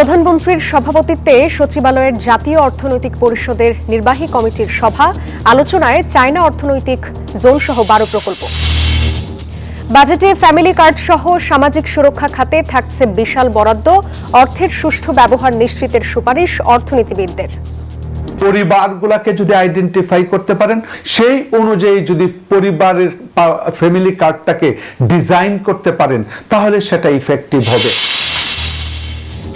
প্রধানমন্ত্রীর সভাপতিত্বে সচিবালয়ের জাতীয় অর্থনৈতিক পরিষদের নির্বাহী কমিটির সভা, আলোচনায় চায়না অর্থনৈতিক জোন সহ 12 প্রকল্প। বাজেটে ফ্যামিলি কার্ড সহ সামাজিক সুরক্ষা খাতে থাকছে বিশাল বরাদ্দ, অর্থের সুষ্ঠু ব্যবহার নিশ্চিতের সুপারিশ অর্থনীতিবিদদের। পরিবারগুলোকে যদি আইডেন্টিফাই করতে পারেন, সেই অনুযায়ী যদি পরিবারের ফ্যামিলি কার্ডটাকে ডিজাইন করতে পারেন, তাহলে সেটা ইফেক্টিভ হবে।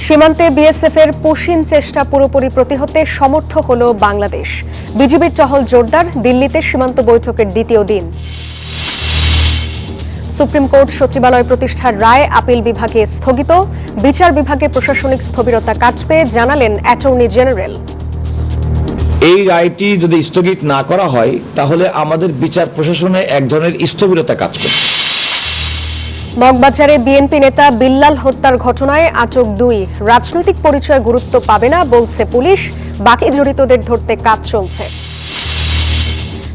সীমান্তে বিএসএফ এর পুশিন চেষ্টা পুরোপুরি প্রতিহতে সমর্থ হল বাংলাদেশ। বিজিবির টহল জোরদার, দিল্লিতে সীমান্ত বৈঠকের দ্বিতীয় দিন। সুপ্রিম কোর্ট সচিবালয় প্রতিষ্ঠার রায় আপিল বিভাগে স্থগিত, বিচার বিভাগে প্রশাসনিক স্থবিরতা কাটবে জানালেন অ্যাটর্নি জেনারেল। এই রায়টি যদি স্থগিত না করা হয়, তাহলে আমাদের বিচার প্রশাসনে এক ধরনের স্থবিরতা কাজ করবে। মগবাজারে বিএনপি নেতা বিল্লাল হত্যার ঘটনায় আটক 2, রাজনৈতিক পরিচয় গুরুত্ব পাবে না বলছে পুলিশ, বাকি জড়িতদের ধরতে কাজ চলছে।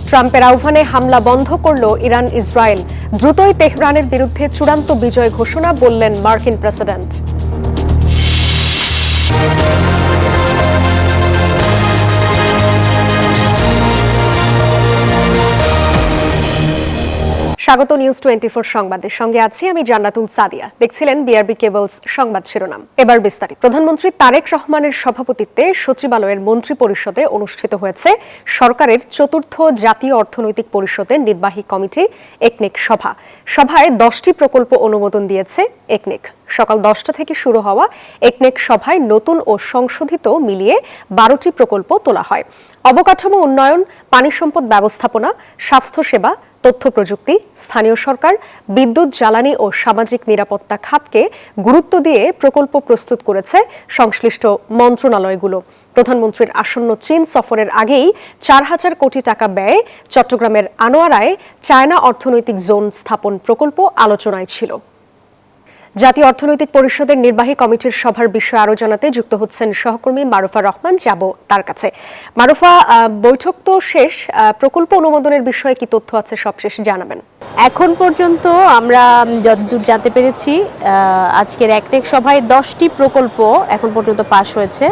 ট্রাম্পের আহ্বানে হামলা বন্ধ করল ইরান ইসরায়েল, দ্রুতই তেহরানের বিরুদ্ধে চূড়ান্ত বিজয় ঘোষণা বললেন মার্কিন প্রেসিডেন্ট। স্বাগত নিউজ 24 সংবাদের সঙ্গে আছি আমি জান্নাতুল সাদিয়া। দেখছিলেন বিআরবি কেবলস সংবাদ শিরোনাম, এবার বিস্তারিত। প্রধানমন্ত্রী তারেক রহমানের সভাপতিত্বে সচিবালয়ের মন্ত্রী পরিষদে অনুষ্ঠিত হয়েছে সরকারের চতুর্থ জাতীয় অর্থনৈতিক পরিষদের নির্বাহী কমিটি একনেক সভা। সভায় 10টি প্রকল্প অনুমোদন দিয়েছে একনেক। সকাল 10টা থেকে শুরু হওয়া একনেক সভায় নতুন ও সংশোধিত মিলিয়ে 12টি প্রকল্প তোলা হয়। অবকাঠামো উন্নয়ন, পানি সম্পদ ব্যবস্থাপনা, স্বাস্থ্যসেবা, তথ্য প্রযুক্তি, স্থানীয় সরকার, বিদ্যুৎ, জ্বালানি ও সামাজিক নিরাপত্তা খাতকে গুরুত্ব দিয়ে প্রকল্প প্রস্তুত করেছে সংশ্লিষ্ট মন্ত্রণালয়গুলো। প্রধানমন্ত্রীর আসন্ন চীন সফরের আগেই 4,000 কোটি টাকা ব্যয়ে চট্টগ্রামের আনোয়ারায় চায়না অর্থনৈতিক জোন স্থাপন প্রকল্প আলোচনায় ছিল। জাতীয় অর্থনৈতিক পরিষদের নির্বাহী কমিটির সভার বিষয়ে আরো জানাতে যুক্ত হচ্ছেন সহকর্মী মারুফা রহমান। যাব তার কাছে। মারুফা, বৈঠক তো শেষ, প্রকল্প অনুমোদনের বিষয়ে কি তথ্য আছে সবশেষ জানাবেন। এখন পর্যন্ত আমরা যতদূর জানতে পেরেছি, আজকের একনেক সভায় 10টি প্রকল্প এখন পর্যন্ত পাশ হয়েছে,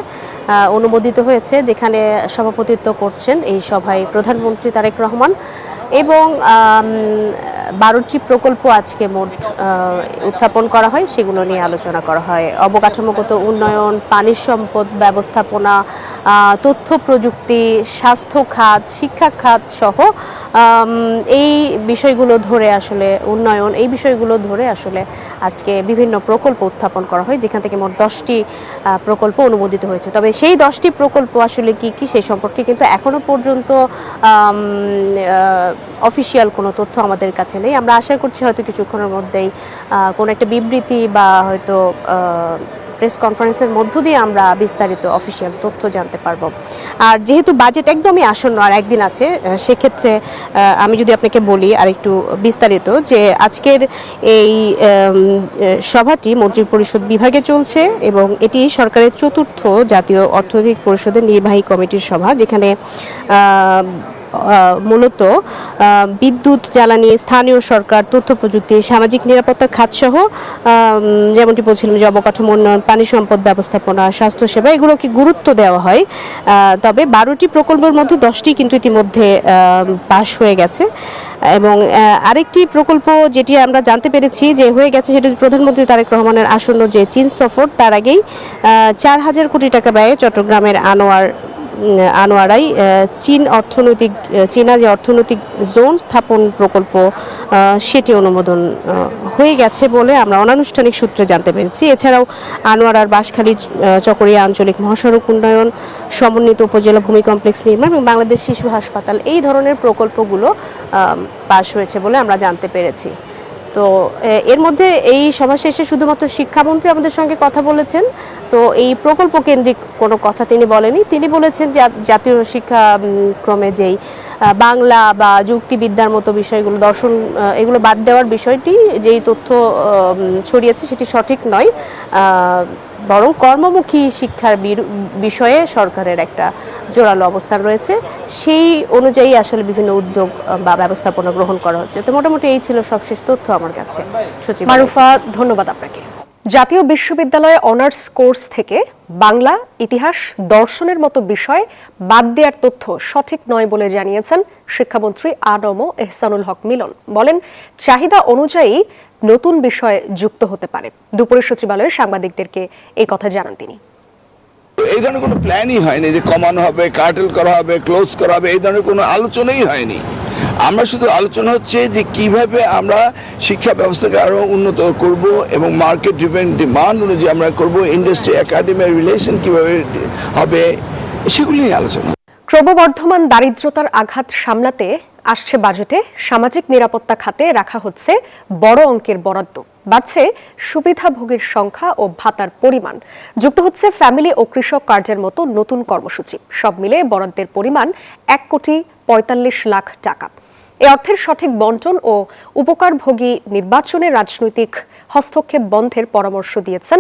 অনুমোদিত হয়েছে, যেখানে সভাপতিত্ব করছেন এই সভায় প্রধানমন্ত্রী তারেক রহমান, এবং 12টি প্রকল্প আজকে মোট উত্থাপন করা হয়, সেগুলো নিয়ে আলোচনা করা হয়। অবকাঠামোগত উন্নয়ন, পানি সম্পদ ব্যবস্থাপনা, তথ্য প্রযুক্তি, স্বাস্থ্য খাত, শিক্ষা খাত সহ এই বিষয়গুলো ধরে আসলে উন্নয়ন, এই বিষয়গুলো ধরে আসলে আজকে বিভিন্ন প্রকল্প উত্থাপন করা হয়, যেখান থেকে মোট 10টি প্রকল্প অনুমোদিত হয়েছে। তবে সেই 10টি প্রকল্প আসলে কি কি সেই সম্পর্কে কিন্তু এখনো পর্যন্ত অফিসিয়াল কোনো তথ্য আমাদের কাছে নেই। আমরা আশা করছি হয়তো কিছুক্ষণের মধ্যেই কোনো একটা বিবৃতি বা হয়তো প্রেস কনফারেন্সের মধ্য দিয়ে আমরা বিস্তারিত অফিসিয়াল তথ্য জানতে পারবো। আর যেহেতু বাজেট একদমই আসন্ন, আর একদিন আছে, সেক্ষেত্রে আমি যদি আপনাকে বলি আর একটু বিস্তারিত, যে আজকের এই সভাটি মন্ত্রিপরিষদ বিভাগে চলছে এবং এটি সরকারের চতুর্থ জাতীয় অর্থনৈতিক পরিষদের নির্বাহী কমিটির সভা, যেখানে মূলত বিদ্যুৎ, জ্বালানি, স্থানীয় সরকার, তথ্য প্রযুক্তি, সামাজিক নিরাপত্তা খাতসহ যেমনটি বলছিলাম যে অবকাঠামো উন্নয়ন, পানি সম্পদ ব্যবস্থাপনা, স্বাস্থ্যসেবা, এগুলোকে গুরুত্ব দেওয়া হয়। তবে 12টি প্রকল্পের মধ্যে 10টি কিন্তু ইতিমধ্যে পাশ হয়ে গেছে, এবং আরেকটি প্রকল্প যেটি আমরা জানতে পেরেছি যে হয়ে গেছে, সেটা প্রধানমন্ত্রী তারেক রহমানের আসন্ন যে চীন সফর, তার আগেই 4,000 কোটি টাকা ব্যয়ে চট্টগ্রামের আনোয়ারায় চীনা যে অর্থনৈতিক জোন স্থাপন প্রকল্প, সেটি অনুমোদন হয়ে গেছে বলে আমরা অনানুষ্ঠানিক সূত্রে জানতে পেরেছি। এছাড়াও আনোয়ারার বাঁশখালী চকরিয়া আঞ্চলিক মহাসড়ক উন্নয়ন, সমন্বিত উপজেলা ভূমি কমপ্লেক্স নির্মাণ এবং বাংলাদেশ শিশু হাসপাতাল, এই ধরনের প্রকল্পগুলো পাশ হয়েছে বলে আমরা জানতে পেরেছি। তো এর মধ্যে এই সভা শেষে শুধুমাত্র শিক্ষামন্ত্রী আমাদের সঙ্গে কথা বলেছেন। তো এই প্রকল্প কেন্দ্রিক কোনো কথা তিনি বলেনি। তিনি বলেছেন যে জাতীয় শিক্ষাক্রমে যেই বাংলা বা যুক্তিবিদ্যার মতো বিষয়গুলো, দর্শন, এগুলো বাদ দেওয়ার বিষয়টি, যেই তথ্য ছড়িয়েছে সেটি সঠিক নয়, বরং কর্মমুখী শিক্ষার বিষয়ে সরকারের একটা জোরালো অবস্থান রয়েছে, সেই অনুযায়ী আসলে বিভিন্ন উদ্যোগ বা ব্যবস্থাপনা গ্রহণ করা হচ্ছে। তো মোটামুটি এই ছিল সবশেষ তথ্য আমার কাছে। মারুফা, ধন্যবাদ আপনাকে। জাতীয় বিশ্ববিদ্যালয়ে অনার্স কোর্স থেকে বাংলা, ইতিহাস, দর্শনের মতো বিষয় বাদ দেওয়ার তথ্য সঠিক নয় বলে জানিয়েছেন শিক্ষামন্ত্রী আ.ড.ম এহসানুল হক মিলন। বলেন, চাহিদা অনুযায়ী নতুন বিষয় যুক্ত হতে পারে। দুপুরে সচিবালয়ে সাংবাদিকদেরকে এই কথা জানান তিনি। এই ধরনের কোনো প্ল্যানই হয়নি যে কমানো হবে, কার্টেল করা হবে, ক্লোজ করা হবে, এই ধরনের কোনো আলোচনাই হয়নি। আমরা শুধু আলোচনা হচ্ছে যে কিভাবে আমরা শিক্ষা ব্যবস্থাকে আরো উন্নত করব এবং মার্কেট ড্রিভেন ডিমান্ড অনুযায়ী আমরা করব, ইন্ডাস্ট্রি একাডেমির রিলেশন কিভাবে হবে, সেগুলি নিয়ে আলোচনা। ক্রমবর্ধমান দারিদ্র্যতার আঘাত সামলাতে আসছে বাজেটে সামাজিক নিরাপত্তা খাতে রাখা হচ্ছে বড় অঙ্কের বরাদ্দ। বাড়ছে সুবিধাভোগীর সংখ্যা ও ভাতার পরিমাণ। যুক্ত হচ্ছে ফ্যামিলি ও কৃষক কার্ডের মতো নতুন কর্মসূচি। সব মিলে বরাদ্দের পরিমাণ 1,45,00,000 টাকা। এই অর্থের সঠিক বণ্টন ও উপকারভোগী নির্বাচনে রাজনৈতিক হস্তক্ষেপ বন্ধের পরামর্শ দিয়েছেন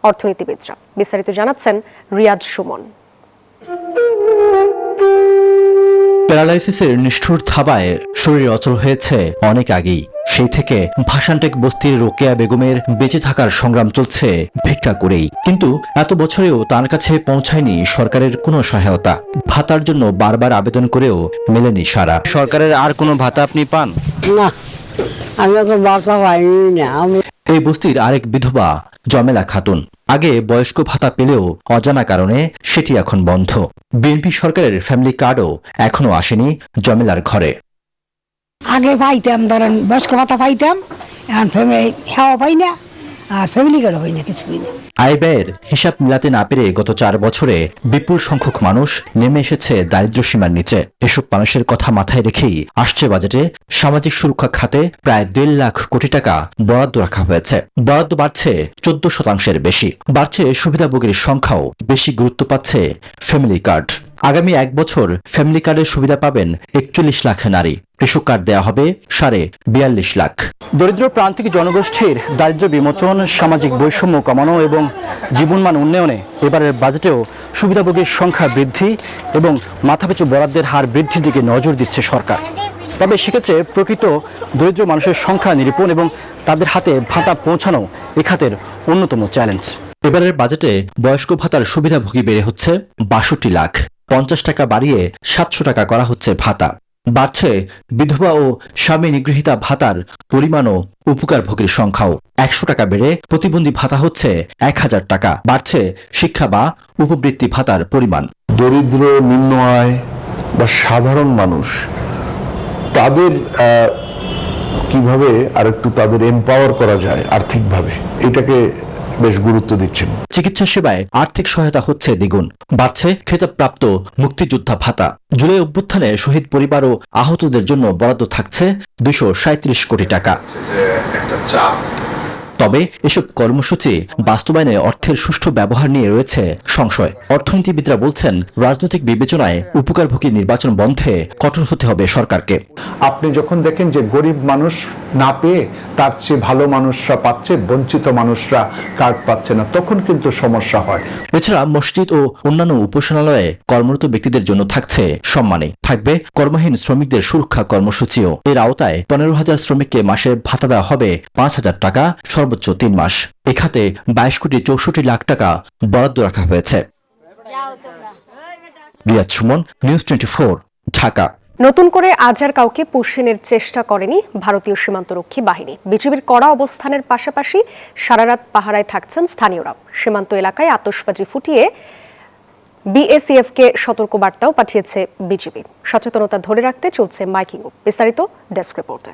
অর্থনীতিবিদরা। বিস্তারিত জানাচ্ছেন রিয়াজ সুমন। প্যারালাইসিসের নিষ্ঠুর থাবায় শরীর অচল হয়েছে অনেক আগেই। সেই থেকে ভাসানটেক বস্তির রোকেয়া বেগমের বেঁচে থাকার সংগ্রাম চলছে ভিক্ষা করেই। কিন্তু এত বছরেও তার কাছে পৌঁছায়নি সরকারের কোনো সহায়তা। ভাতার জন্য বারবার আবেদন করেও মেলেনি সাড়া। সরকারের আর কোনো ভাতা আপনি পান না? আমি তো ভাতা পাইনি না। এই বস্তির আরেক বিধবা জমেলা খাতুন আগে বয়স্ক ভাতা পেলেও অজানা কারণে সেটি এখন বন্ধ। বিএনপি সরকারের ফ্যামিলি কার্ডও এখনো আসেনি জমেলার ঘরে। আগে পাইতাম, ধরেন বয়স্ক ভাতা পাইতাম, এখন হেওয়া পাই না, আর ফ্যামিলি কার্ডও পাই না, কিছু পাই না। আয় ব্যয়ের হিসাব মিলাতে না পেরে গত 4 বছরে বিপুল সংখ্যক মানুষ নেমে এসেছে দারিদ্র্য সীমার নিচে। এসব মানুষের কথা মাথায় রেখেই আসছে বাজেটে সামাজিক সুরক্ষা খাতে প্রায় 1.5 লাখ কোটি টাকা বরাদ্দ রাখা হয়েছে। বরাদ্দ বাড়ছে 14% বেশি। বাড়ছে সুবিধাভোগীর সংখ্যাও, বেশি গুরুত্ব পাচ্ছে ফ্যামিলি কার্ড। আগামী 1 বছর ফ্যামিলি কার্ডের সুবিধা পাবেন 41 লাখ নারী। কৃষক কার্ড দেয়া হবে 42.5 লাখ। দরিদ্র প্রান্তিক জনগোষ্ঠীর দারিদ্র্য বিমোচন, সামাজিক বৈষম্য কমানো এবং জীবনমান উন্নয়নে এবারের বাজেটেও সুবিধাভোগীর সংখ্যা বৃদ্ধি এবং মাথাপিছু বরাদ্দের হার বৃদ্ধির দিকে নজর দিচ্ছে সরকার। তবে সেক্ষেত্রে প্রকৃত দরিদ্র মানুষের সংখ্যা নিরূপণ এবং তাদের হাতে ভাতা পৌঁছানো এ খাতের অন্যতম চ্যালেঞ্জ। এবারের বাজেটে বয়স্ক ভাতার সুবিধাভোগী বেড়ে হচ্ছে 62 লাখ। 50 টাকা বাড়িয়ে 700 টাকা করা হচ্ছে ভাতা। বাড়ছে বিধবা ও স্বামী নিগৃহীতা ভাতার পরিমাণ ও উপকারভোগীর সংখ্যাও। 100 টাকা বেড়ে প্রতিবন্ধী ভাতা হচ্ছে 1000 টাকা। বাড়ছে শিক্ষা বা উপবৃত্তি ভাতার পরিমাণ। দরিদ্র, নিম্ন আয় বা সাধারণ মানুষ তাদের কিভাবে আরেকটু তাদের এম্পাওয়ার করা যায় আর্থিকভাবে, এটাকে বেশ গুরুত্ব দিচ্ছেন। চিকিৎসা সেবায় আর্থিক সহায়তা হচ্ছে দ্বিগুণ। বাড়ছে খেতাবপ্রাপ্ত মুক্তিযোদ্ধা ভাতা। জুলাই অভ্যুত্থানে শহীদ পরিবার ও আহতদের জন্য বরাদ্দ থাকছে 237 কোটি টাকা। তবে এসব কর্মসূচি বাস্তবায়নে অর্থের সুষ্ঠু ব্যবহার নিয়ে রয়েছে সংশয়। অর্থনীতিবিদরা বলছেন, রাজনৈতিক বিবেচনায় উপকারভোগী নির্বাচন বন্ধে কঠোর হতে হবে সরকারকে। আপনি যখন দেখেন যে গরিব মানুষ না পেয়ে তার চেয়ে ভালো মানুষরা পাচ্ছে, বঞ্চিত মানুষরা কার্ড পাচ্ছে না, তখন কিন্তু সমস্যা হয়। এছাড়া মসজিদ ও অন্যান্য উপাসনালয়ে কর্মরত ব্যক্তিদের জন্য থাকছে সম্মানী। থাকবে কর্মহীন শ্রমিকদের সুরক্ষা কর্মসূচিও। এর আওতায় 15,000 শ্রমিককে মাসে ভাতা দেওয়া হবে 5,000 টাকা, সর্বোচ্চ 3 মাস। এ খাতে 22,64,00,000 টাকা বরাদ্দ রাখা হয়েছে। রিয়াজ সুমন, নিউজ 24, ঢাকা। নতুন করে আজ আর কাউকে পুষিনের চেষ্টা করেনি ভারতীয় সীমান্তরক্ষী বাহিনী। বিজিবির কড়া অবস্থানের পাশাপাশি সারারাত পাহারায় থাকছেন স্থানীয়রা। সীমান্ত এলাকায় আতশবাজি ফুটিয়ে বিএসএফকে সতর্কবার্তাও পাঠিয়েছে বিজিবি। সচেতনতা ধরে রাখতে চলছে মাইকিংও। বিস্তারিত ডেস্ক রিপোর্টে।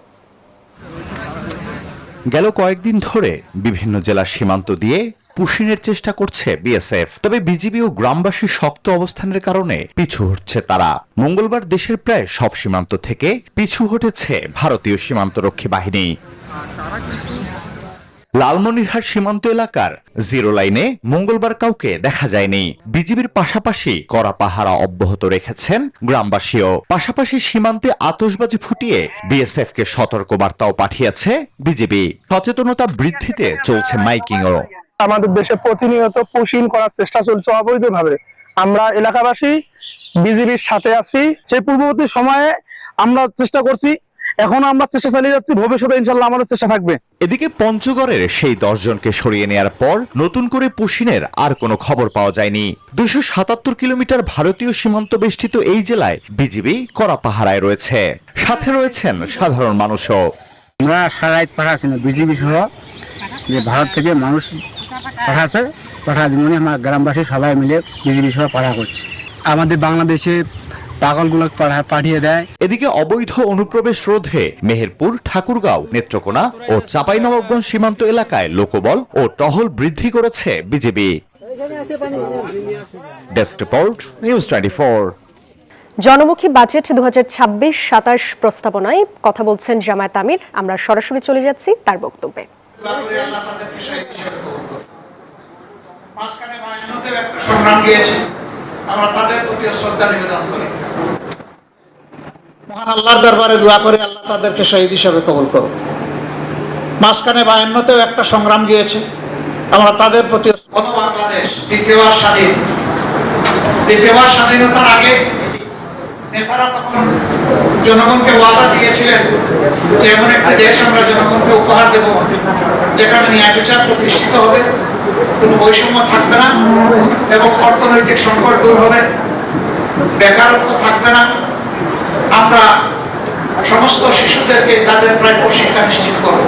গেল কয়েকদিন ধরে বিভিন্ন জেলার সীমান্ত দিয়ে পুশিনের চেষ্টা করছে বিএসএফ। তবে বিজিবি ও গ্রামবাসীর শক্ত অবস্থানের কারণে পিছু হটছে তারা। মঙ্গলবার দেশের প্রায় সব সীমান্ত থেকে পিছু হটেছে ভারতীয় সীমান্তরক্ষী বাহিনী। লালমনিরহাট সীমান্ত এলাকার জিরো লাইনে মঙ্গলবার কাউকে দেখা যায়নি। বিজিবির পাশাপাশি কড়া পাহারা অব্যাহত রেখেছেন গ্রামবাসীও। পাশাপাশি সীমান্তে আতশবাজি ফুটিয়ে বিএসএফ কে সতর্কবার্তাও পাঠিয়েছে বিজিবি। সচেতনতা বৃদ্ধিতে চলছে মাইকিংও। আমাদের দেশে প্রতিনিয়ত পুশিং করার চেষ্টা চলছে অবৈধভাবে। আমরা এলাকাবাসী বিজিবির সাথে আছি। সেই পূর্ববর্তী সময়ে আমরা চেষ্টা করছি এখন আমরা চেষ্টা চালিয়ে যাচ্ছি, ভবিষ্যতে ইনশাল্লাহ আমাদের চেষ্টা থাকবে। এদিকে পঞ্চগড়ের সেই 10 জনকে সরিয়ে নেয়ার পর নতুন করে পুশিনের আর কোনো খবর পাওয়া যায়নি। 277 কিলোমিটার ভারতীয় সীমান্ত বেষ্টিত এই জেলায় বিজিবি কড়া পাহারায় রয়েছে, সাথে রয়েছেন সাধারণ মানুষও। আমরা সারাইত পাঠাচ্ছি না, বিজিবি সহ যে ভারত থেকে মানুষ পাঠাচ্ছে, পাঠা দিমনি আমরা গ্রামবাসী সবাই মিলে বিজিবি সহ পাঠা করছি। আমাদের বাংলাদেশে পাগলগুলো পাঠিয়ে দেয়। এদিকে অবৈধ অনুপ্রবেশ রোধে মেহেরপুর, ঠাকুরগাঁও, নেত্রকোনা ও চাঁপাইনবাবগঞ্জ সীমান্ত এলাকায় লোকবল ও টহল বৃদ্ধি করেছে বিজিবি। Desk report, news 24। জনমুখী বাজেট 2026-27 প্রস্তাবনায় কথা বলছেন জামায়াত আমির। আমরা সরাসরি চলে যাচ্ছি তার বক্তব্যে। সংগ্রাম গিয়েছে, আমরা তাদের প্রতি শ্রদ্ধা নিবেদন করি। মহান আল্লাহর দরবারে দোয়া করে আল্লাহ তাদেরকে শহীদ হিসেবে কবুল করুন। মাঝখানে 52তেও একটা সংগ্রাম গিয়েছে, আমরা তাদের প্রতি। বাংলাদেশ দ্বিতীয়বার স্বাধীন, দ্বিতীয়বার স্বাধীনতার আগে নেতারা তখন জনগণকে ওয়াদা দিয়েছিলেন যে এমন একটি দেশ আমরা জনগণকে উপহার দেব যেখানে ন্যায় বিচার প্রতিষ্ঠিত হবে, কোনো বৈষম্য থাকবে না এবং অর্থনৈতিক সংকট দূর হবে, বেকারত্ব থাকবে না, আমরা সমস্ত শিশুদেরকে তাদের প্রাপ্য শিক্ষা নিশ্চিত করব।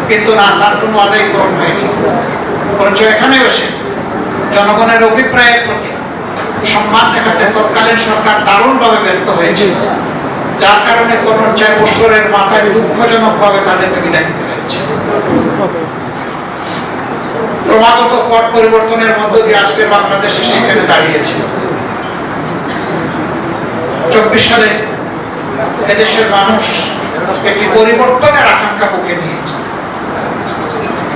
কিন্তু না, তার কোনো আদায় পূরণ হয়নি। বরঞ্চ এখানে বসে জনগণের অভিপ্রায়ের প্রতি সম্মান দেখাতে তৎকালীন সরকার দারুণভাবে ব্যর্থ হয়েছে, যার কারণে 4 বছরের মাথায় দুঃখজনকভাবে তাদেরকে বিদায় দিতে হয়েছে। ক্রমাগত পট পরিবর্তনের মধ্য দিয়ে আজকে বাংলাদেশে সেখানে দাঁড়িয়েছে। 24 সালে এদেশের মানুষ একটি পরিবর্তনের আকাঙ্ক্ষা বুকে নিয়েছে,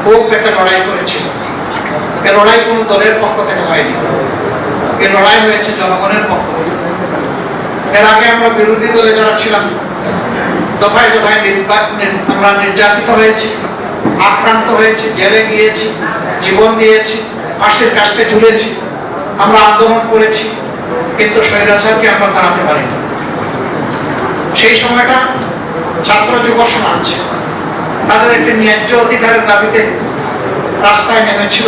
খুব একটা লড়াই করেছিল। এ লড়াই কোনো দলের পক্ষ থেকে হয়নি, এ লড়াই হয়েছে জনগণের পক্ষ থেকে। এর আগে আমরা বিরোধী দলে যারা ছিলাম দফায় দফায় আমরা নির্যাতিত হয়েছি, আক্রান্ত হয়েছি, জেলে গিয়েছি, জীবন দিয়েছি, ফাঁসির কাস্টে ঝুলেছি, আমরা আন্দোলন করেছি, কিন্তু স্বৈরাচারকে আমরা থামাতে পারিনি। সেই সময়টা ছাত্র যুব সমাজ তাদের একটি ন্যায্য অধিকারের দাবিতে রাস্তায় নেমেছিল।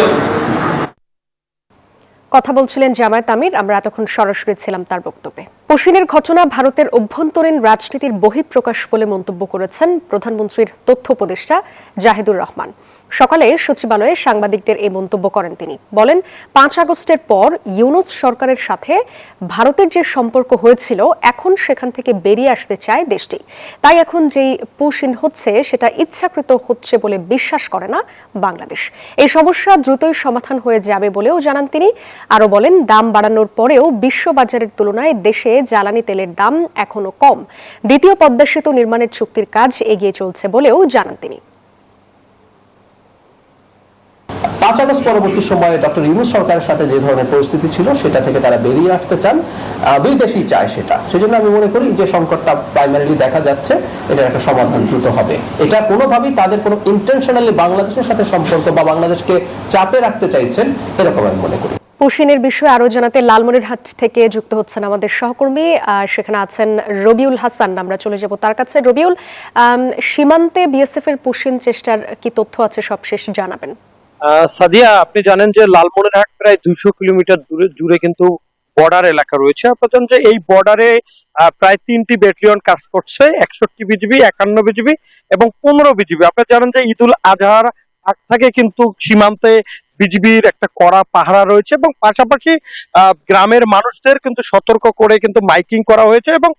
কথা বলছিলেন জামায়াত আমির। আমরা এতক্ষণ সরাসরি ছিলাম তার বক্তব্যে। পুশিনের ঘটনা ভারতের অভ্যন্তরীণ রাজনীতির বহিঃপ্রকাশ বলে মন্তব্য করেছেন প্রধানমন্ত্রীর তথ্য উপদেষ্টা জাহিদুর রহমান। সকালে সচিবালয়ে সাংবাদিকদের এই মন্তব্য করেন তিনি। বলেন, 5 আগস্টের পর ইউনূস সরকারের সাথে ভারতের যে সম্পর্ক হয়েছিল এখন সেখান থেকে বেরিয়ে আসতে চায় দেশটি। তাই এখন যেই পুশিন হচ্ছে সেটা ইচ্ছাকৃত হচ্ছে বলে বিশ্বাস করে না বাংলাদেশ। এই সমস্যা দ্রুতই সমাধান হয়ে যাবে বলেও জানান তিনি। আরো বলেন, দাম বাড়ানোর পরেও বিশ্ববাজারের তুলনায় দেশে জ্বালানি তেলের দাম এখনো কম। দ্বিতীয় পদ্মা সেতু নির্মাণের চুক্তির কাজ এগিয়ে চলছে বলেও জানান তিনি। 5 আগস্ট পরবর্তী সময়ে ডক্টর ইউনূস সরকারের সাথে যে ধরনের পরিস্থিতি ছিল সেটা থেকে তারা বেরিয়ে আসতে চান, দুই দেশই চায় সেটা। সেজন্য আমি মনে করি যে সংকটটা প্রাইমারিলি দেখা যাচ্ছে, এটার একটা সমাধান দ্রুত হবে। এটা কোনোভাবেই তাদের কোনো ইন্টেনশনালি বাংলাদেশের সাথে সম্পর্ক বা বাংলাদেশকে চাপে রাখতে চাইছেন এরকম আমি মনে করি। পুশিনের বিষয়ে আরো জানাতে লালমনিরহাট থেকে যুক্ত হচ্ছেন আমাদের সহকর্মী, সেখানে আছেন রবিউল হাসান। আমরা চলে যাব তার কাছে। রবিউল, সীমান্তে বিএসএফ এর পুশিন চেষ্টার কি তথ্য আছে সবশেষ জানাবেন? সাদিয়া, আপনি জানেন যে লালমনিরহাট প্রায় 200 কিলোমিটার জুড়ে কিন্তু বর্ডার এলাকা রয়েছে। আপনারা জানেন যে এই বর্ডারে প্রায় 3টি ব্যাটালিয়ন কাজ করছে, 61 বিজিবি, 51 বিজিবি এবং 15 বিজিবি। আপনারা জানেন যে ঈদুল আজহার আগ থেকে কিন্তু সীমান্তে বিজিবির একটা কড়া পাহারা রয়েছে এবং পাশাপাশি গ্রামের মানুষদের কিন্তু সতর্ক করে কিন্তু মাইকিং করা হয়েছে এবং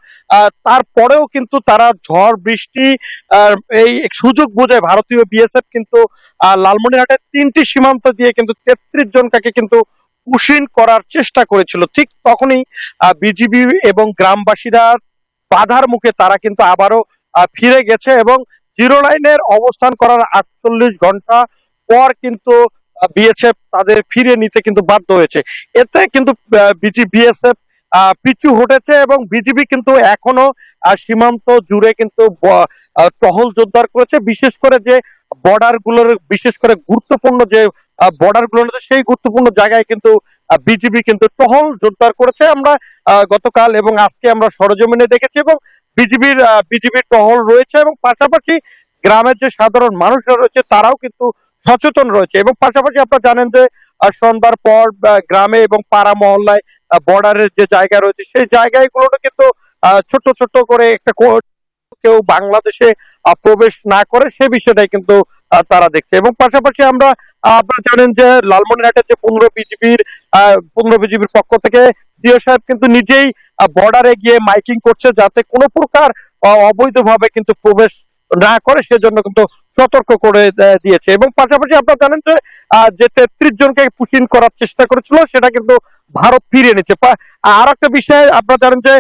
তারপরেও কিন্তু তারা ঝড় বৃষ্টি এই সুযোগ বুঝে ভারতীয় বিএসএফ কিন্তু লালমনিরহাটের 3টি সীমান্ত দিয়ে কিন্তু 33 জনকে কিন্তু পুশিন করার চেষ্টা করেছিল। ঠিক তখনই বিজিবি এবং গ্রামবাসীরা বাধার মুখে তারা কিন্তু আবারও ফিরে গেছে এবং জিরো লাইনের অবস্থান করার 48 ঘন্টা পর কিন্তু বিএসএফ তাদের ফিরে নিতে কিন্তু বাধ্য হয়েছে। এতে কিন্তু বিএসএফ পিছু হটেছে এবং বিজিবি কিন্তু এখনো সীমান্ত জুড়ে কিন্তু টহল জোরদার করেছে। বিশেষ করে যে বর্ডার গুলোর, বিশেষ করে গুরুত্বপূর্ণ যে বর্ডার গুলো সেই গুরুত্বপূর্ণ জায়গায় কিন্তু বিজিবি কিন্তু টহল জোরদার করেছে। আমরা গতকাল এবং আজকে আমরা সরজমিনে দেখেছি এবং বিজিবির টহল রয়েছে এবং পাশাপাশি গ্রামের যে সাধারণ মানুষরা রয়েছে তারাও কিন্তু সচেতন রয়েছে। এবং পাশাপাশি আপনারা জানেন যে সন্ধ্যার পর গ্রামে এবং পাড়া মহল্লায় বর্ডারের যে জায়গা রয়েছে সেই জায়গাগুলোতে কিন্তু ছোট ছোট করে একটা কেউ বাংলাদেশে প্রবেশ না করে সে বিষয়টাই কিন্তু তারা দেখছে। এবং পাশাপাশি আপনারা জানেন যে লালমনিরহাটের যে 15 বিজিবির পক্ষ থেকে সিও সাহেব কিন্তু নিজেই বর্ডারে গিয়ে মাইকিং করছে যাতে কোনো প্রকার অবৈধভাবে কিন্তু প্রবেশ না করে সেজন্য কিন্তু সতর্ক করে দিয়েছে। এবং পাশাপাশি আপনারা জানেন যে 33 জনকে পুশিং করার চেষ্টা করেছিল সেটা কিন্তু ভারত ফিরিয়ে নিচ্ছে। আর একটা বিষয় আপনারা জানেন যে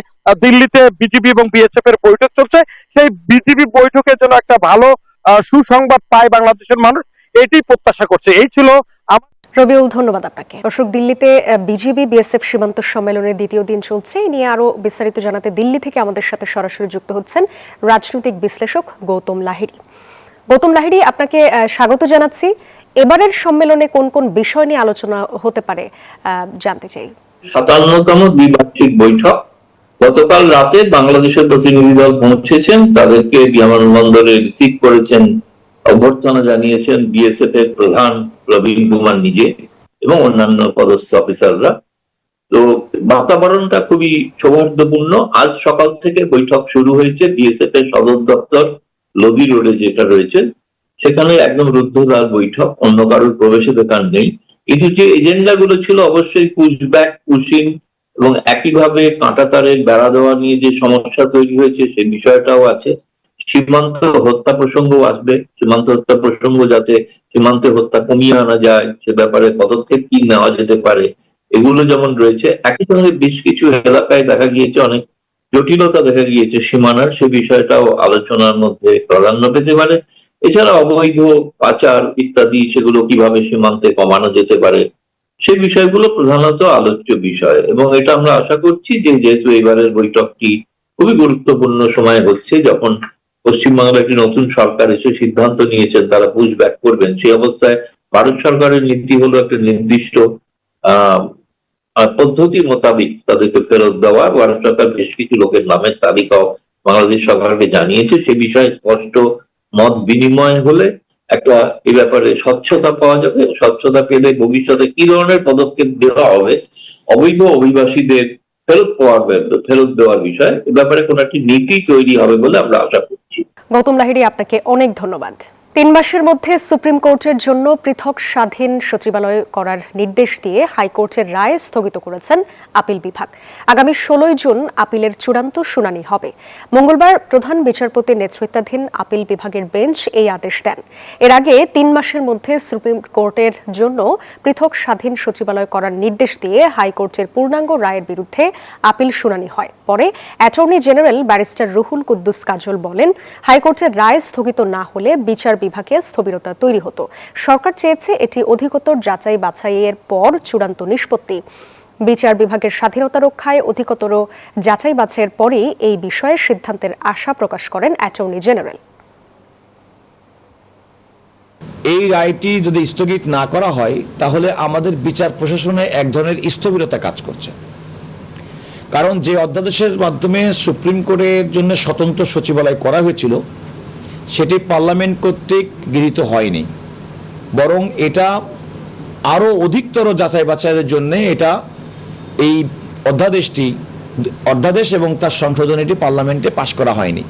দিল্লিতে বিজিবি এবং বিএসএফ এর বৈঠক চলছে, সেই বিজিবি বৈঠকের জন্য একটা ভালো সুসংবাদ পায় বাংলাদেশের মানুষ, এটি প্রত্যাশা করছে। এই ছিল রবিউল, ধন্যবাদ আপনাকে। দর্শক, দিল্লিতে বিজিবি বিএসএফ সীমান্ত সম্মেলনের দ্বিতীয় দিন চলছে। এই নিয়ে আরো বিস্তারিত জানাতে দিল্লি থেকে আমাদের সাথে সরাসরি যুক্ত হচ্ছেন রাজনৈতিক বিশ্লেষক গৌতম লাহিড়ী। গৌতম লাহিড়ী, আপনাকে স্বাগত জানাচ্ছি। এবারের সম্মেলনে কোন কোন বিষয় নিয়ে আলোচনা হতে পারে জানতে চাই। 57তম দ্বিবার্ষিক বৈঠক গতকাল রাতে বাংলাদেশের প্রতিনিধি দল পৌঁছেছেন, তাদেরকে বিমানবন্দরে রিসিভ করেছেন, অভ্যর্থনা জানিয়েছেন বিএসএফ এর প্রধান প্রবীণ কুমার নিজে এবং অন্যান্য পদস্থ অফিসাররা। তো বাতাবরণটা খুবই সৌহার্দ্যপূর্ণ। আজ সকাল থেকে বৈঠক শুরু হয়েছে বিএসএফ এর সদর দপ্তর লোদি রোডে যেটা রয়েছে সেখানে একদম রুদ্ধদ্বার বৈঠক, অন্য কারোর প্রবেশাধিকার নেই। কিন্তু যে এজেন্ডা গুলো ছিল অবশ্যই পুশব্যাক, পুশিং এবং একইভাবে কাঁটাতারের বেড়া দেওয়া নিয়ে যে সমস্যা তৈরি হয়েছে সেই বিষয়টাও আছে। সীমান্ত হত্যা প্রসঙ্গ আসবে, সীমান্ত হত্যা প্রসঙ্গ যাতে সীমান্তে হত্যা কমিয়ে আনা যায় সে ব্যাপারে পদক্ষেপ কি নেওয়া যেতে পারে এগুলো যেমন রয়েছে। একই সঙ্গে বেশ কিছু এলাকায় দেখা গিয়েছে অনেক জটিলতা দেখা গিয়েছে সীমানার, সে বিষয়টাও আলোচনার মধ্যে প্রাধান্য পেতে পারে। এছাড়া অবৈধ পাচার ইত্যাদি সেগুলো কিভাবে সীমান্তে কমানো যেতে পারে সে বিষয়গুলো প্রধানত আলোচ্য বিষয়। এবং এটা আমরা আশা করছি যে যেহেতু এবারের বৈঠকটি খুবই গুরুত্বপূর্ণ সময় হচ্ছে, যখন পশ্চিমবাংলার একটি নতুন সরকার এসে সিদ্ধান্ত নিয়েছেন তারা পুশ ব্যাক করবেন, সেই অবস্থায় ভারত সরকারের নীতি হলো একটা নির্দিষ্ট পদ্ধতি মোতাবেক তাদেরকে ফেরত দেওয়া। ভারত সরকার বেশ কিছু লোকের নামের তালিকাও বাংলাদেশ সরকারকে জানিয়েছে। সে বিষয়ে স্পষ্ট মত বিনিময় হলে একটা এ ব্যাপারে স্বচ্ছতা পাওয়া যাবে। স্বচ্ছতা পেলে ভবিষ্যতে কি ধরনের পদক্ষেপ দেওয়া হবে অবৈধ অভিবাসীদের ফেরত দেওয়ার বিষয়ে এ ব্যাপারে কোন একটি নীতি তৈরি হবে বলে আমরা আশা করছি। গৌতম লাহিড়ী, আপনাকে অনেক ধন্যবাদ। 3 মাসের মধ্যে সুপ্রিম কোর্টের জন্য পৃথক স্বাধীন সচিবালয় করার নির্দেশ দিয়ে হাইকোর্টের রায় স্থগিত করেছেন আপিল বিভাগ। আগামী 16 জুন আপিলের চূড়ান্ত শুনানি হবে। মঙ্গলবার প্রধান বিচারপতির নেতৃত্বাধীন আপিল বিভাগের বেঞ্চ এই আদেশ দেন। এর আগে 3 মাসের মধ্যে সুপ্রিম কোর্টের জন্য পৃথক স্বাধীন সচিবালয় করার নির্দেশ দিয়ে হাইকোর্টের পূর্ণাঙ্গ রায়ের বিরুদ্ধে আপিল শুনানি হয়। পরে attorney general barrister Ruhul Quddus Kajal বলেন, হাইকোর্টের রায় স্থগিত না হলে বিচার বিভাগে স্থবিরতা তৈরি হতো। সরকার চেয়েছে এটি অধিকতর যাচাই বাছাইয়ের পর চূড়ান্ত নিষ্পত্তি। বিচার বিভাগের স্বাধীনতা রক্ষায় অধিকতর যাচাই বাছাইয়ের পরই এই বিষয়ে সিদ্ধান্তের আশা প্রকাশ করেন অ্যাটর্নি জেনারেল। এই রায়টি যদি স্থগিত না করা হয় তাহলে আমাদের বিচার প্রশাসনে এক ধরনের স্থবিরতা কাজ করছে। কারণ যে অধ্যাদেশের মাধ্যমে সুপ্রিম কোর্টের জন্য স্বতন্ত্র সচিবালয় করা হয়েছিল সেটি পার্লামেন্ট কর্তৃক গৃহীত হয়নি, বরং এটা আরো অধিকতর যাচাই বাছাইয়ের জন্য এটা এই অধ্যাদেশ এবং তার সংশোধনীটি পার্লামেন্টে পাশ করা হয়নি।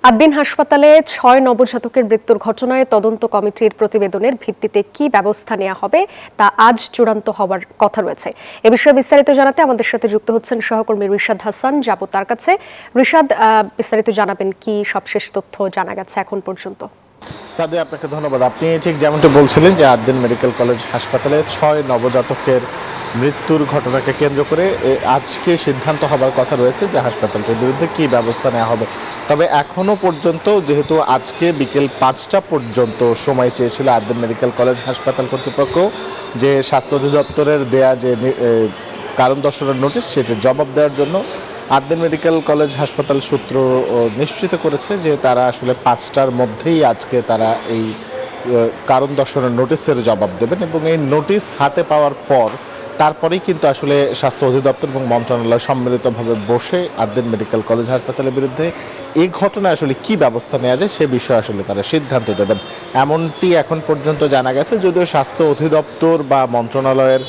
আদ্দিন হাসপাতালে 6 নবজাতকের মৃত্যুর ঘটনায় তদন্ত কমিটির প্রতিবেদনের ভিত্তিতে কি ব্যবস্থা নেওয়া হবে তা আজ চূড়ান্ত হওয়ার কথা রয়েছে। এ বিষয়ে বিস্তারিত জানাতে আমাদের সাথে যুক্ত হচ্ছেন সহকর্মী রিশাদ হাসান। যাব তার কাছে। রিশাদ, বিস্তারিত জানাবেন, কি সবশেষ তথ্য জানা গেছে এখন পর্যন্ত? সাদে, আপনাকে ধন্যবাদ। আপনি ঠিক যেমনটি বলছিলেন যে আদ্দিন মেডিকেল কলেজ হাসপাতালে 6 নবজাতকের মৃত্যুর ঘটনাকে কেন্দ্র করে আজকে সিদ্ধান্ত হবার কথা রয়েছে যে হাসপাতালটির বিরুদ্ধে কী ব্যবস্থা নেওয়া হবে। তবে এখনও পর্যন্ত যেহেতু আজকে বিকেল 5টা পর্যন্ত সময় চেয়েছিল আদ্দিন মেডিকেল কলেজ হাসপাতাল কর্তৃপক্ষ যে স্বাস্থ্য অধিদপ্তরের দেয়া যে কারণ দর্শানোর নোটিশ সেটির জবাব দেওয়ার জন্য, আদ্দিন মেডিকেল কলেজ হাসপাতাল সূত্র নিশ্চিত করেছে যে তারা আসলে 5টার মধ্যেই আজকে তারা এই কারণ দর্শানোর নোটিশের জবাব দেবেন এবং এই নোটিশ হাতে পাওয়ার পর তারপরেই কিন্তু আসলে স্বাস্থ্য অধিদপ্তর এবং মন্ত্রণালয় সম্মিলিতভাবে বসে আদ্দেন মেডিকেল কলেজ হাসপাতালের বিরুদ্ধে এই ঘটনায় আসলে কি ব্যবস্থা নেওয়া যায় সে বিষয়ে আসলে তারা সিদ্ধান্ত দেবেন, এমনটি এখন পর্যন্ত জানা গেছে। যদিও স্বাস্থ্য অধিদপ্তর বা মন্ত্রণালয়ের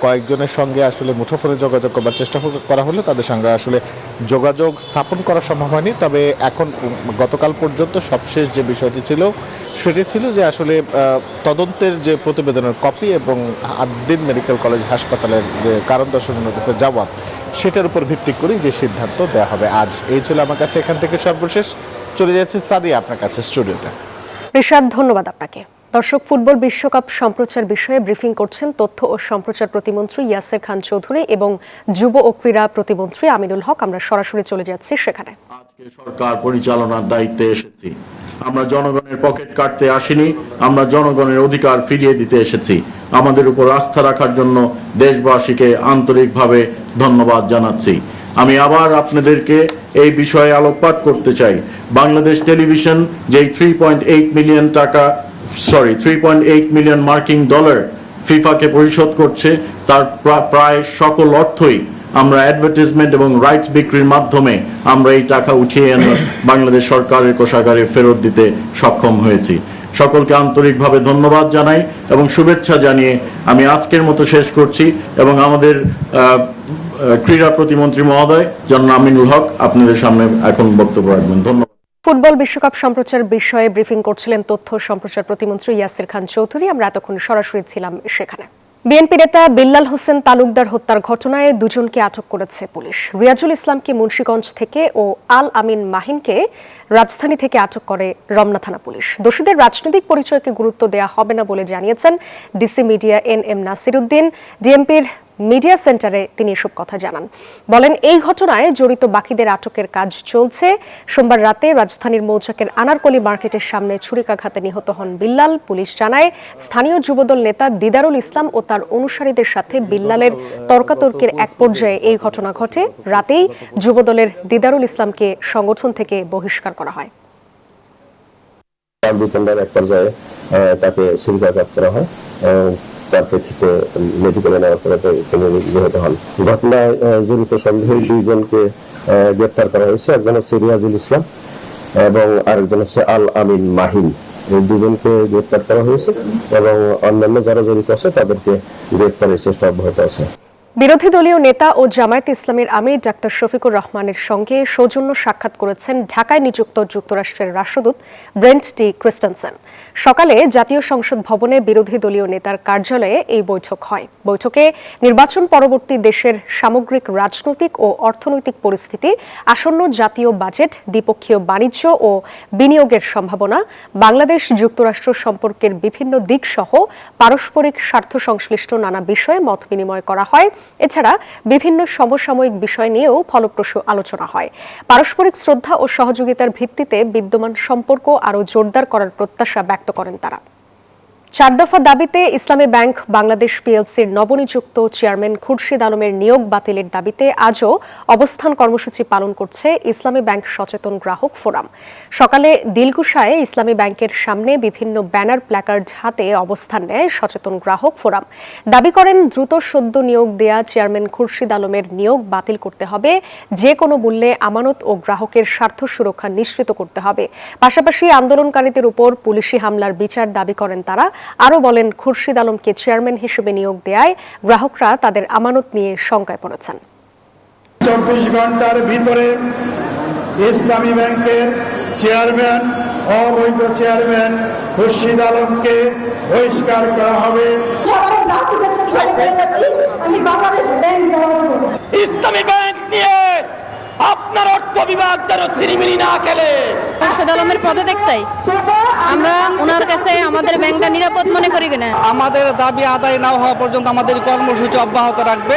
কয়েকজনের সঙ্গে আসলে মুঠোফোনে যোগাযোগ করবার চেষ্টা করা হলে তাদের সঙ্গে আসলে যোগাযোগ স্থাপন করা সম্ভব হয়নি। তবে এখন গতকাল পর্যন্ত সবশেষ যে বিষয়টি ছিল সেটি ছিল যে আসলে তদন্তের যে প্রতিবেদনের কপি এবং আদ্দিন মেডিকেল কলেজ হাসপাতালের যে কারণ দর্শানো নোটিশের জবাব সেটার উপর ভিত্তি করেই যে সিদ্ধান্ত দেওয়া হবে আজ। এই ছিল আমার কাছে এখান থেকে সর্বশেষ। চলে যাচ্ছে সাদিয়া আপনার কাছে স্টুডিওতে। ঋষাদ, ধন্যবাদ আপনাকে। দর্শক, ফুটবল বিশ্বকাপ সম্প্রচার বিষয়ে ব্রিফিং করছেন তথ্য ও সম্প্রচার প্রতিমন্ত্রী ইয়াসের খান চৌধুরী এবং যুব ও ক্রীড়া প্রতিমন্ত্রী আমিনুল হক। আমরা সরাসরি চলে যাচ্ছি সেখানে। আজকে সরকার পরিচালনার দায়িত্বে এসেছি। আমরা জনগণের পকেট কাটতে আসিনি, আমরা জনগণের অধিকার ফিরিয়ে দিতে এসেছি। আমাদের উপর আস্থা রাখার জন্য দেশবাসীকে আন্তরিকভাবে ধন্যবাদ জানাচ্ছি। আমি আবার আপনাদেরকে এই বিষয়ে আলোকপাত করতে চাই। বাংলাদেশ টেলিভিশন যেই 3.8 মিলিয়ন মার্কিন ডলার ফিফাকে পরিশোধ করছে তার প্রায় সকল অর্থই আমরা অ্যাডভার্টাইজমেন্ট এবং রাইটস বিক্রির মাধ্যমে আমরা এই টাকা উঠিয়ে এনে বাংলাদেশ সরকারের কোষাগারে ফেরত দিতে সক্ষম হয়েছি। সকলকে আন্তরিকভাবে ধন্যবাদ জানাই এবং শুভেচ্ছা জানিয়ে আমি আজকের মতো শেষ করছি এবং আমাদের ক্রীড়া প্রতিমন্ত্রী মহোদয় জনাব আমিনুল হক আপনাদের সামনে এখন বক্তব্য রাখবেন। ধন্যবাদ। ফুটবল বিশ্বকাপ সম্প্রচার বিষয়ে ব্রিফিং করছিলেন তথ্য সম্প্রচার প্রতিমন্ত্রী ইয়াসির খান চৌধুরী। আমরা এতক্ষণ সরাসরি ছিলাম সেখানে। বিএনপি নেতা বিল্লাল হোসেন তালুকদার হত্যার ঘটনায় দুজনকে আটক করেছে পুলিশ। রিয়াজুল ইসলামকে মুন্সিগঞ্জ থেকে ও আল আমিন মাহিনকে রাজধানী থেকে আটক করে রমনা থানা পুলিশ। দোষীদের রাজনৈতিক পরিচয়কে গুরুত্ব দেওয়া হবে না বলে জানিয়েছেন DC media NM Nasir Uddin. ডিএমপির মিডিয়া সেন্টারে তিনি এসব কথা জানান। বলেন, এই ঘটনায় জড়িত বাকিদের আটকের কাজ চলছে। সোমবার রাতে রাজধানীর মৌচাকের আনারকলি মার্কেটের সামনে ছুরিকাঘাতে নিহত হন বিল্লাল। পুলিশ জানায়, স্থানীয় যুবদল নেতা দিদারুল ইসলাম ও তার অনুসারীদের সাথে বিল্লালের তর্কাতর্কির এক পর্যায়ে এই ঘটনা ঘটে। রাতেই যুবদলের দিদারুল ইসলামকে সংগঠন থেকে বহিষ্কার করা হয়। এক পর্যায়ে তাকে ছুরিকাঘাত করা হয়, তার প্রেক্ষিতে মেডিকেলে নেওয়ার পরে তিনি নিহত হন। ঘটনায় জড়িত সন্দেহে দুইজনকে গ্রেপ্তার করা হয়েছে। একজন হচ্ছে রিয়াজুল ইসলাম এবং আরেকজন হচ্ছে আল আমিন মাহিন। এই দুজনকে গ্রেপ্তার করা হয়েছে এবং অন্যান্য যারা জড়িত আছে তাদেরকে গ্রেপ্তারের চেষ্টা অব্যাহত আছে। বিরোধী দলীয় নেতা ও জামায়াত ইসলামের আমির ডাক্তার শফিকুর রহমানের সঙ্গে সৌজন্য সাক্ষাৎ করেছেন ঢাকায় নিযুক্ত যুক্তরাষ্ট্রের রাষ্ট্রদূত ব্রেন্ট টি ক্রিস্টেনসেন। সকালে জাতীয় সংসদ ভবনে বিরোধী দলীয় নেতার কার্যালয়ে এই বৈঠক হয়। বৈঠকে নির্বাচন পরবর্তী দেশের সামগ্রিক রাজনৈতিক ও অর্থনৈতিক পরিস্থিতি, আসন্ন জাতীয় বাজেট, দ্বিপক্ষীয় বাণিজ্য ও বিনিয়োগের সম্ভাবনা, বাংলাদেশ যুক্তরাষ্ট্র সম্পর্কের বিভিন্ন দিক সহ পারস্পরিক স্বার্থ সংশ্লিষ্ট নানা বিষয়ে মত বিনিময় করা হয়। এছাড়া বিভিন্ন সমসাময়িক বিষয় নিয়েও ফলপ্রসূ আলোচনা হয়। পারস্পরিক শ্রদ্ধা ও সহযোগিতার ভিত্তিতে বিদ্যমান সম্পর্ক আরও জোরদার করার প্রত্যাশা ব্যক্ত করেন তারা। 4 দফা দাবিতে ইসলামী ব্যাংক বাংলাদেশ পিএলসির নবনিযুক্ত চেয়ারম্যান খুরশিদ আলমের নিয়োগ বাতিলের দাবিতে আজও অবস্থান কর্মসূচি পালন করছে ইসলামী ব্যাংক সচেতন গ্রাহক ফোরাম। সকালে দিলকুশায় ইসলামী ব্যাংকের সামনে বিভিন্ন ব্যানার প্ল্যাকার্ড হাতে অবস্থান নেয় সচেতন গ্রাহক ফোরাম। দাবি করেন, দ্রুত সদ্য নিয়োগ দেয়া চেয়ারম্যান খুরশিদ আলমের নিয়োগ বাতিল করতে হবে, যে কোনো মূল্যে আমানত ও গ্রাহকের স্বার্থ সুরক্ষা নিশ্চিত করতে হবে। পাশাপাশি আন্দোলনকারীদের উপর পুলিশি হামলার বিচার দাবি করেন তারা। আরও বলেন, খুরশিদ আলমকে চেয়ারম্যান হিসেবে নিয়োগ দেয়ায় গ্রাহকরা তাদের আমানত নিয়ে শঙ্কায় পড়েছেন। 24 ঘন্টার ভিতরে ইসলামী ব্যাংকের চেয়ারম্যান, অবৈধ চেয়ারম্যান খুরশিদ আলমকে বহিষ্কার করা হবে। ইসলামী ব্যাংক নিয়ে আপনার অর্থ বিভাগ যেন ছিনিমিনি না খেলে। খুরশিদ আলমের পদত্যাগ চাই। আমরা ওনার কাছে আমাদের ব্যাংকটা নিরাপদ মনে করি কিনা। আমাদের দাবি আদায় না হওয়া পর্যন্ত আমাদের কর্মসূচি অব্যাহত রাখবে।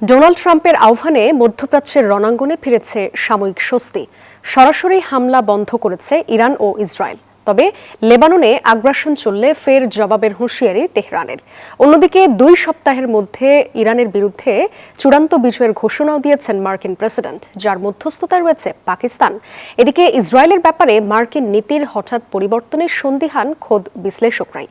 ডোনাল্ড ট্রাম্পের আহ্বানে মধ্যপ্রাচ্যের রণাঙ্গনে ফিরেছে সাময়িক স্বস্তি। সরাসরি হামলা বন্ধ করেছে ইরান ও ইসরায়েল। তবে লেবাননে আগ্রাসন চললে ফের জবাবের হুঁশিয়ারি তেহরানের। অন্যদিকে 2 সপ্তাহের মধ্যে ইরানের বিরুদ্ধে চূড়ান্ত বিজয়ের ঘোষণাও দিয়েছেন মার্কিন প্রেসিডেন্ট, যার মধ্যস্থতায় রয়েছে পাকিস্তান। এদিকে ইসরায়েলের ব্যাপারে মার্কিন নীতির হঠাৎ পরিবর্তনের সন্দিহান খোদ বিশ্লেষকরাই।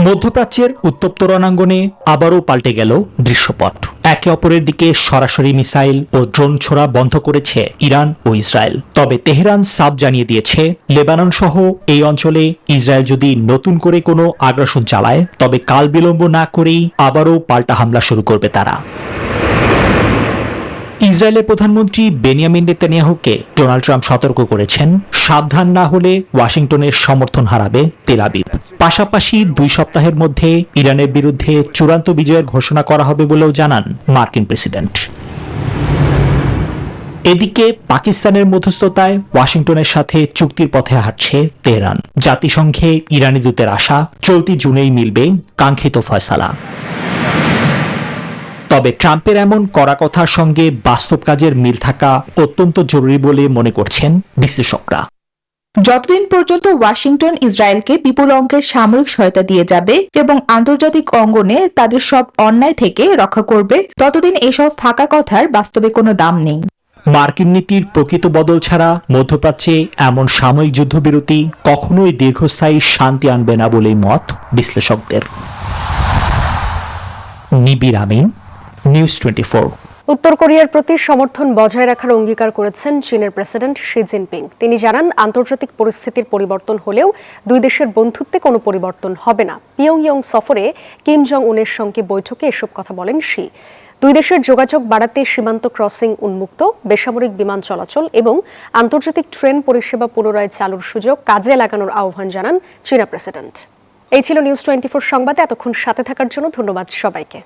মধ্যপ্রাচ্যের উত্তপ্ত রণাঙ্গনে আবারও পাল্টে গেল দৃশ্যপট। একে অপরের দিকে সরাসরি মিসাইল ও ড্রোন ছোড়া বন্ধ করেছে ইরান ও ইসরায়েল। তবে তেহরান সাফ জানিয়ে দিয়েছে, লেবানন সহ এই অঞ্চলে ইসরায়েল যদি নতুন করে কোনো আগ্রাসন চালায় তবে কাল বিলম্ব না করেই আবারও পাল্টা হামলা শুরু করবে তারা। ইসরায়েলের প্রধানমন্ত্রী বেনিয়ামিন নেতানিয়াহুকে ডোনাল্ড ট্রাম্প সতর্ক করেছেন, সাবধান না হলে ওয়াশিংটনের সমর্থন হারাবে তেল আবিব। পাশাপাশি 2 সপ্তাহের মধ্যে ইরানের বিরুদ্ধে চূড়ান্ত বিজয়ের ঘোষণা করা হবে বলেও জানান মার্কিন প্রেসিডেন্ট। এদিকে পাকিস্তানের মধ্যস্থতায় ওয়াশিংটনের সাথে চুক্তির পথে হাঁটছে তেহরান। জাতিসংঘে ইরানি দূতের আশা, চলতি জুনেই মিলবে কাঙ্ক্ষিত ফয়সালা। তবে ট্রাম্পের এমন কড়া কথার সঙ্গে বাস্তব কাজের মিল থাকা অত্যন্ত জরুরি বলে মনে করছেন বিশ্লেষকরা। যতদিন পর্যন্ত ওয়াশিংটন ইসরায়েলকে বিপুল অঙ্কের সামরিক সহায়তা দিয়ে যাবে এবং আন্তর্জাতিক অঙ্গনে তাদের সব অন্যায় থেকে রক্ষা করবে, ততদিন এসব ফাঁকা কথার বাস্তবে কোনো দাম নেই। মার্কিন নীতির প্রকৃত বদল ছাড়া মধ্যপ্রাচ্যে এমন সাময়িক যুদ্ধবিরতি কখনোই দীর্ঘস্থায়ী শান্তি আনবে না বলেই মত বিশ্লেষকদের। নিবির আমিন, নিউজ 24। উত্তর কোরিয়ার প্রতি সমর্থন বজায় রাখার অঙ্গীকার করেছেন চীনের প্রেসিডেন্ট শি জিনপিং। তিনি জানান, আন্তর্জাতিক পরিস্থিতির পরিবর্তন হলেও দুই দেশের বন্ধুত্বে কোনো পরিবর্তন হবে না। পিয়ংইয়ং সফরে কিম জং উনের সঙ্গে বৈঠকে এসব কথা বলেন শি। দুই দেশের যোগাযোগ বাড়াতে সীমান্ত ক্রসিং উন্মুক্ত, বেসামরিক বিমান চলাচল এবং আন্তর্জাতিক ট্রেন পরিষেবা পুনরায় চালুর সুযোগ কাজে লাগানোর আহ্বান জানান চীনা প্রেসিডেন্ট। এই ছিল নিউজ 24 সংবাদে এতক্ষণ সাথে থাকার জন্য ধন্যবাদ সবাইকে।